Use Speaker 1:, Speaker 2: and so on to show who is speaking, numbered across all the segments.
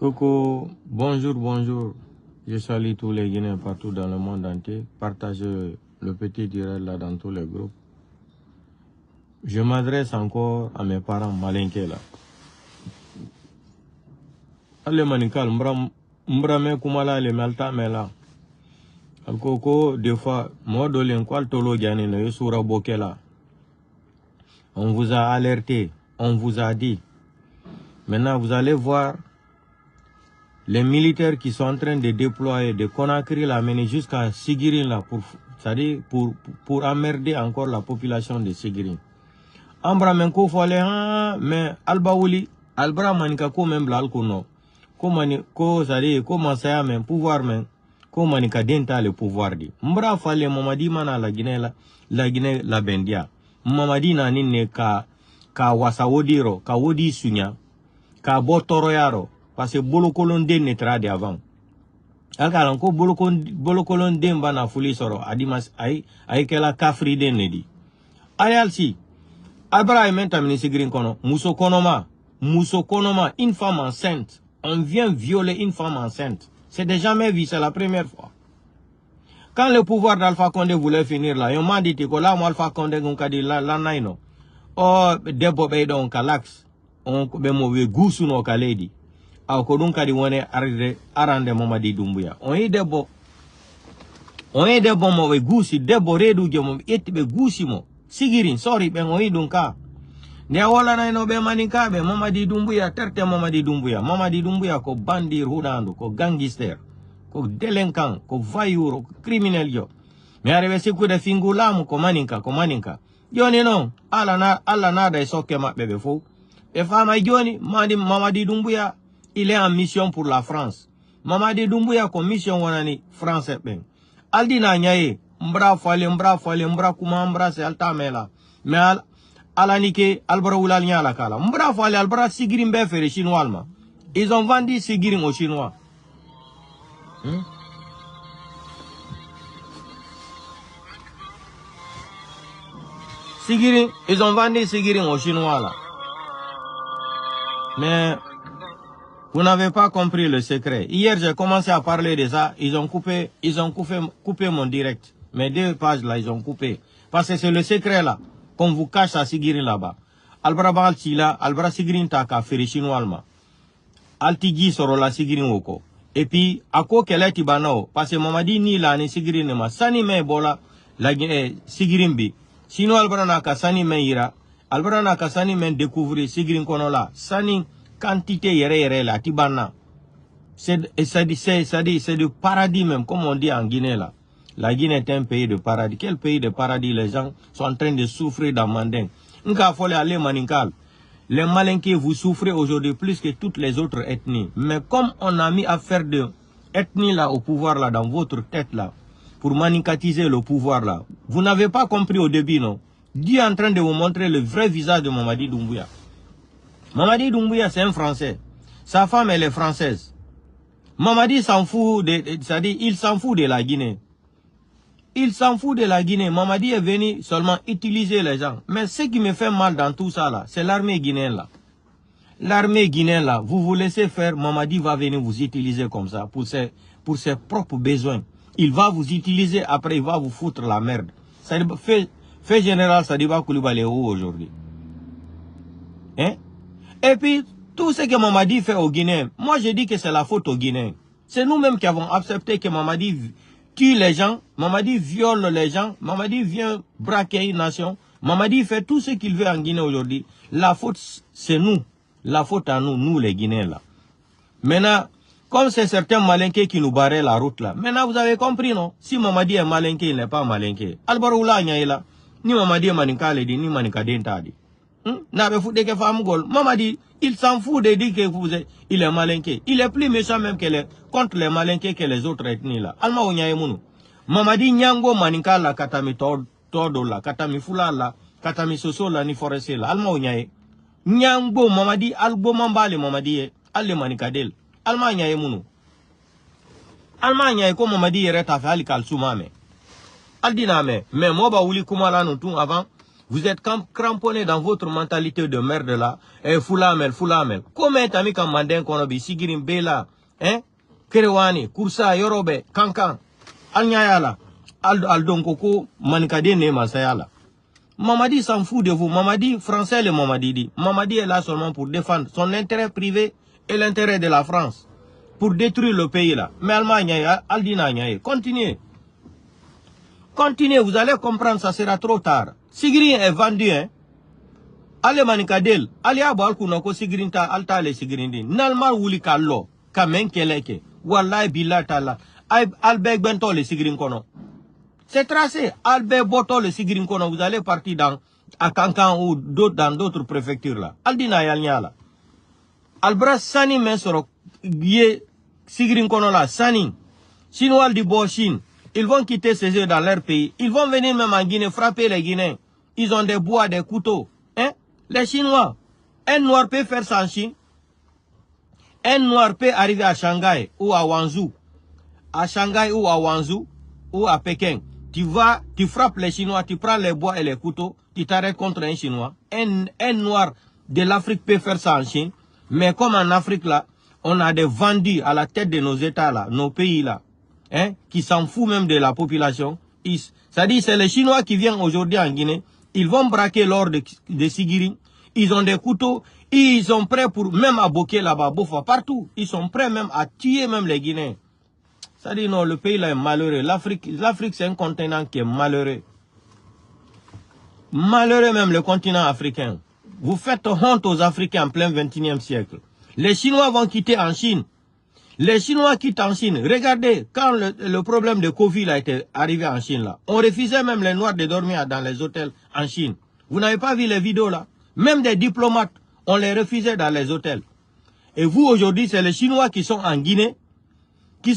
Speaker 1: Coco, bonjour, bonjour. Je salue tous les Guinéens partout dans le monde entier. Partagez le petit direct là dans tous les groupes. Je m'adresse encore à mes parents malinqués là. Allez manikal, m'brame kumala le malta mela. Al Coco, des fois, moi dolin kwal tolo jani na yusura bokela. On vous a alerté, on vous a dit. Maintenant, vous allez voir les militaires qui sont en train de déployer de Conakry l'amener jusqu'à Sigirin là c'est-à-dire pour emmerder encore la population de Sigirin. Ambra men ko fole mais albaouli albra manika ko même blal ko no ko mani ko c'est-à-dire ko masaya men pouvoir men ko manika denta le pouvoir di mbra fale mamadi mana la Guinée la bendia mamadi na ninne ka wasawodiro ka wodi sunya ka botoro yaro parce que bolokolon den netra de avant alkalan ko bolokolon den bana fuli soro adimas ay kela kafri den nedi ayalsi Abraham entamini sigrin kono muso konoma une femme enceinte, on vient violer une femme enceinte, c'est déjà jamais vu, c'est la première fois. Quand le pouvoir d'Alpha Condé voulait finir là, on m'a dit que là Alpha Condé on dit la naino oh debo be don kalax on be mauvais goût sous nos kaledi. Ako donc kadi wone arande Mamadi Doumbouya on est debo mo we gusi debo redu jomo etbe gusi mo sigirin sorry ben on est donc ne wala na no be maninka be Mamadi Doumbouya terte Mamadi Doumbouya ko bandir hudando ko gangster ko delinquant ko voyou ko criminel yo me arebe siku de fingulamu ko maninka yoni non ala na da soke mabbe be fo e fama joni Mamadi Doumbouya il est en mission pour la France. Mamadi Doumbouya ko mission wanani France ben. Aldina nyaye mbra kuma mbra se alta mela. Mais ala nike albra wulal nyala kala. Mbra fale albra sigirin be fere chinois alma. Ils ont vendu sigirin aux Chinois. Ils ont vendu sigirin aux Chinois là. Mais vous n'avez pas compris le secret. Hier, j'ai commencé à parler de ça. Ils ont coupé mon direct. Mes 2 pages là, ils ont coupé. Parce que c'est le secret là. Qu'on vous cache à Sigirin là-bas. Albra Baltila, Albra Sigirin Taka, Ferry chinois. Altigi soro la Sigirin Oko. Et puis, ako kele tibanao. Parce que Mamadi ni la ne Sigirin ma. Sani me bola la Sigirin bi. Sino Albra naka sani me ira. Albra naka sani me découvrir Sigirin konola. Sani quantité yere la tibana. C'est du paradis même, comme on dit en Guinée là. La Guinée est un pays de paradis. Quel pays de paradis? Les gens sont en train de souffrir dans Manding. Nka fole aller maninkal. Les Malinqués, vous souffrez aujourd'hui plus que toutes les autres ethnies. Mais comme on a mis affaire de ethnie là au pouvoir là dans votre tête là, pour maninkatiser le pouvoir là, vous n'avez pas compris au début non. Dieu est en train de vous montrer le vrai visage de Mamadi Doumbouya. Mamadi Doumbouya, c'est un Français. Sa femme, elle est française. Mamadi s'en fout c'est-à-dire, il s'en fout de la Guinée. Mamadi est venu seulement utiliser les gens. Mais ce qui me fait mal dans tout ça là, c'est l'armée guinéenne là. L'armée guinéenne là, vous vous laissez faire, Mamadi va venir vous utiliser comme ça, pour ses propres besoins. Il va vous utiliser, après il va vous foutre la merde. Ça fait général Sadiba Koulibaly aujourd'hui. Hein? Et puis, tout ce que Mamadi fait aux Guinéens, moi je dis que c'est la faute aux Guinéens. C'est nous-mêmes qui avons accepté que Mamadi tue les gens, Mamadi viole les gens, Mamadi vient braquer une nation, Mamadi fait tout ce qu'il veut en Guinée aujourd'hui. La faute, c'est nous. La faute à nous les Guinéens là. Maintenant, comme c'est certains Malinqués qui nous barraient la route là, maintenant vous avez compris non? Si Mamadi est Malinqué, il n'est pas Malinqué. Albaroula Nyaïla, ni Mamadi est Maninka Ledi, ni Maninka Dentadi. Mamadi, il s'en fout de dire que il est malinqué. Il est plus méchant même contre les malinqués que les autres ethnies là. Alma Onyaemunu. Mamadi Nyango Maninka la Katami Todo la, Katami Fula la, Katami Soso la ni Forestier la. Alma Onyae. Nyango Mamadi, Albo Mambale Mamadi, Alle Manikadel. Alma Onyaemunu. Alma Onyae ko Mamadi Reta Fali Kalsumame. Aldiname. Mais moi, Baouli Kumala nous tout avant. Vous êtes cramponné dans votre mentalité de merde là. Et Foulamel. Comment t'as mis comme mandin konobi, Sigirin Bela, hein? Kerewani, Kursa, Yorobe, Kankan, Alnyayala, Aldonkoko, Manikade ne Masayala. Mamadi s'en fout de vous. Mamadi, français le Mamadi dit. Mamadi est là seulement pour défendre son intérêt privé et l'intérêt de la France. Pour détruire le pays là. Mais Allemagne, Aldina, continuez. Continuez, vous allez comprendre, ça sera trop tard. Sigrin est vendu, hein. Allez Manikadel, allez à Balkunoko Sigrinta, Alta le Sigrindi. Nalma Wuli Kallo, Kamen Keleke, Wallahi Billah Tala, Albert Bento le Sigrin Kono. C'est tracé, Albert Boto le Sigrin Kono, vous allez partir à Kankan ou dans d'autres préfectures là. Aldina Yalnyala. Albra Sani Mensoro, Guye Sigrin Kono là, Sani. Chinois du Chine. Ils vont quitter ces œufs dans leur pays. Ils vont venir même en Guinée frapper les Guinéens. Ils ont des bois, des couteaux. Hein? Les Chinois. Un noir peut faire ça en Chine. Un noir peut arriver à Shanghai ou à Wanzhou. À Shanghai ou à Wanzhou ou à Pékin. Tu vas, tu frappes les Chinois, tu prends les bois et les couteaux, tu t'arrêtes contre un Chinois. Un noir de l'Afrique peut faire ça en Chine. Mais comme en Afrique là, on a des vendus à la tête de nos États là, nos pays là. Hein, qui s'en fout même de la population. C'est-à-dire c'est les Chinois qui viennent aujourd'hui en Guinée. Ils vont braquer l'or de Sigiri. Ils ont des couteaux. Et ils sont prêts pour même à boquer là-bas, Bofa, partout. Ils sont prêts même à tuer même les Guinéens. C'est-à-dire non, le pays là est malheureux. L'Afrique c'est un continent qui est malheureux. Malheureux même le continent africain. Vous faites honte aux Africains en plein 21e siècle. Les Chinois vont quitter en Chine. Les Chinois quittent en Chine. Regardez, quand le problème de Covid a été arrivé en Chine, là, on refusait même les Noirs de dormir dans les hôtels en Chine. Vous n'avez pas vu les vidéos là? Même des diplomates, on les refusait dans les hôtels. Et vous, aujourd'hui, c'est les Chinois qui sont en Guinée, qui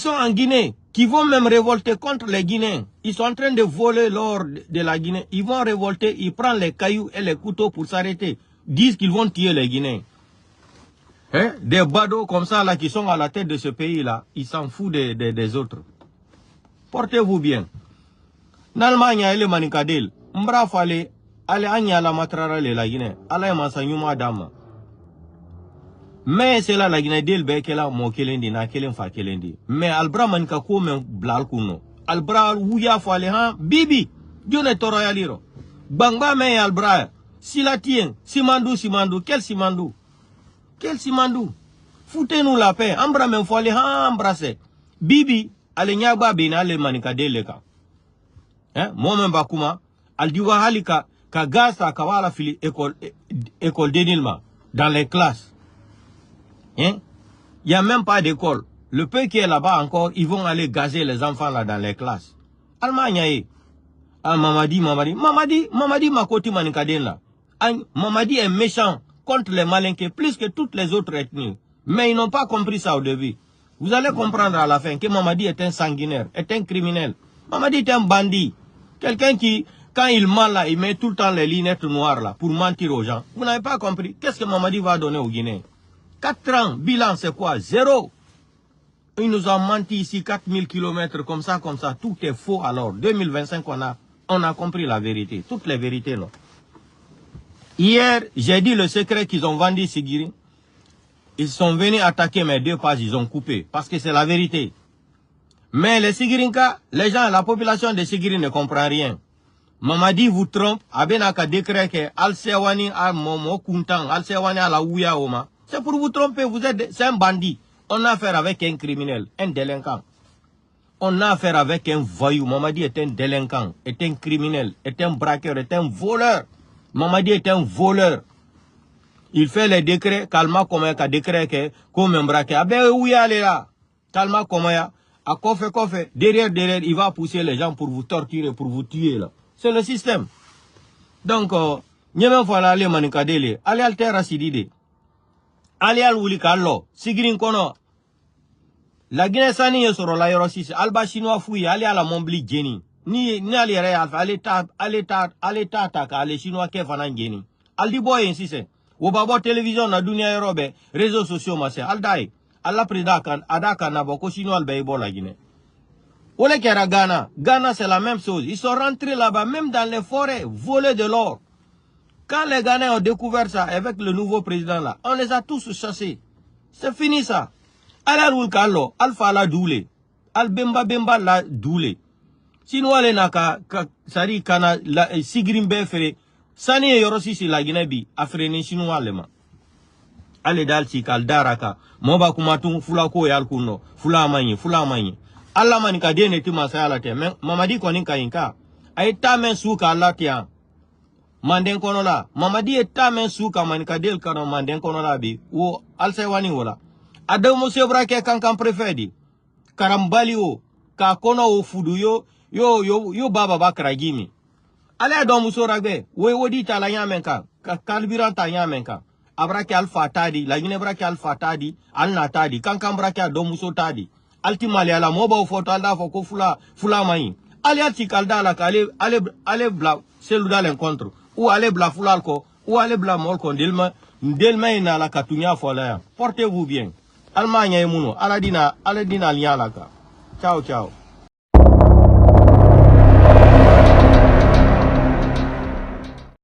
Speaker 1: vont même révolter contre les Guinéens. Ils sont en train de voler l'or de la Guinée. Ils vont révolter, ils prennent les cailloux et les couteaux pour s'arrêter. Disent qu'ils vont tuer les Guinéens. Hein? Des badauds comme ça là qui sont à la tête de ce pays là, ils s'en foutent des autres. Portez-vous bien. N'Allemagne elle manikadel, mbra fale, ale anya la matrara le la Guinée, ala mansanyuma dama. Mais c'est là la Guinée del bekela mo kelendi na kelen fa kelendi. Mais albra manika ko men blal kuno. Albra wuya fale ha bibi, dione toroyaliro. Bangba men albra, silatien, simandou, quel simandou? Quel simandou? Foutez-nous la paix. Ambra men fole ha embrasser. Bibi, ale nyagba bina ale manikadel le ka. Hein? Moi même bakuma, al diwa halika ka gasa kawala fili école d'énilma dans les classes. Hein? Il n'y a même pas d'école. Le peu qui est là-bas encore, ils vont aller gazer les enfants là dans les classes. Allemagne, Mamadi Makoti Manikaden là. Mamadi est méchant contre les Malinqués plus que toutes les autres ethnies. Mais ils n'ont pas compris ça au début. Vous allez comprendre à la fin que Mamadi est un sanguinaire, est un criminel. Mamadi est un bandit. Quelqu'un qui, quand il ment là, il met tout le temps les lunettes noires là pour mentir aux gens. Vous n'avez pas compris. Qu'est-ce que Mamadi va donner aux Guinéens? 4 ans, bilan c'est quoi? 0. Ils nous ont menti ici 4000 km comme ça, tout est faux alors. 2025 on a compris la vérité, toutes les vérités non. Hier, j'ai dit le secret qu'ils ont vendu Sigiri. Ils sont venus attaquer mes 2 pages, ils ont coupé, parce que c'est la vérité. Mais les Sigirinka, les gens, la population de Sigiri ne comprend rien. Mamadi vous trompe, abenaka décret que Al-Sewani a Momo Kuntan, Al-Sewani a la Ouya Oma. C'est pour vous tromper, c'est un bandit. On a affaire avec un criminel, un délinquant. On a affaire avec un voyou. Mamadi est un délinquant, est un criminel, est un braqueur, est un voleur. Mamadi est un voleur. Il fait les décrets, Kalma Komaya, décret que, comme un braqueur. Ah ben oui, allez là. Kalma Komaya, à Kofe, derrière, il va pousser les gens pour vous torturer, pour vous tuer là. C'est le système. Donc, Nyeme Fala Ale Manikadele, Ale Altera Sidide. Ali al wuli kallo sigirin kono la Guinée sani yesoro la yoro sisi alba chinois fouille ali ala mombli jeni ni ali re alfa ale ta ka ale chinois ke fana jeni aldi boy insise wo babo télévision na dunia yorobe réseaux sociaux ma c'est aldai alla prida kan adaka na boko chinois albe bo la Guinée Ghana c'est la même chose, ils sont rentrés là-bas même dans les forêts voler de l'or. Quand les Ghanéens ont découvert ça avec le nouveau président là, on les a tous chassés. C'est fini ça. Al Kallo, Alpha la doule. Al Bemba la doule. Sinon, les naka, sari kana, sigrim befere, sani yorosi si la Guinée afreni chinois lema. Ale dal si kal daraka, moba kumatung fula ko yal kuno, fula manyi. Allah manika dene tima sa ala te, mamadi koninka inka. Ay tamen suka Allah tian. Manden kono la, mamadi e tamen suka manika del kano manden kono la bi, wo alse wani wola. Adamu sebra ke kankan prefedi. Karambali o, ka kono o fudu yo baba bakra gimi. Ale adomu soragbe, we wodi ta la yamenka, ka kalbiran ta yamenka. Abraki alfa tadi, la yine braki alfa tadi, alna tadi, kankan braki adomu so tadi. Altimali ala moba o foto alda foko fula mayi. Ale ati kalda la ka ale bla seluda l'encontre. Ou ale bla fulalko, ou ale bla molko delma ina la katunya fola. Portez-vous bien. Allemagne et Mouno, Aladina Lialaka. Ciao.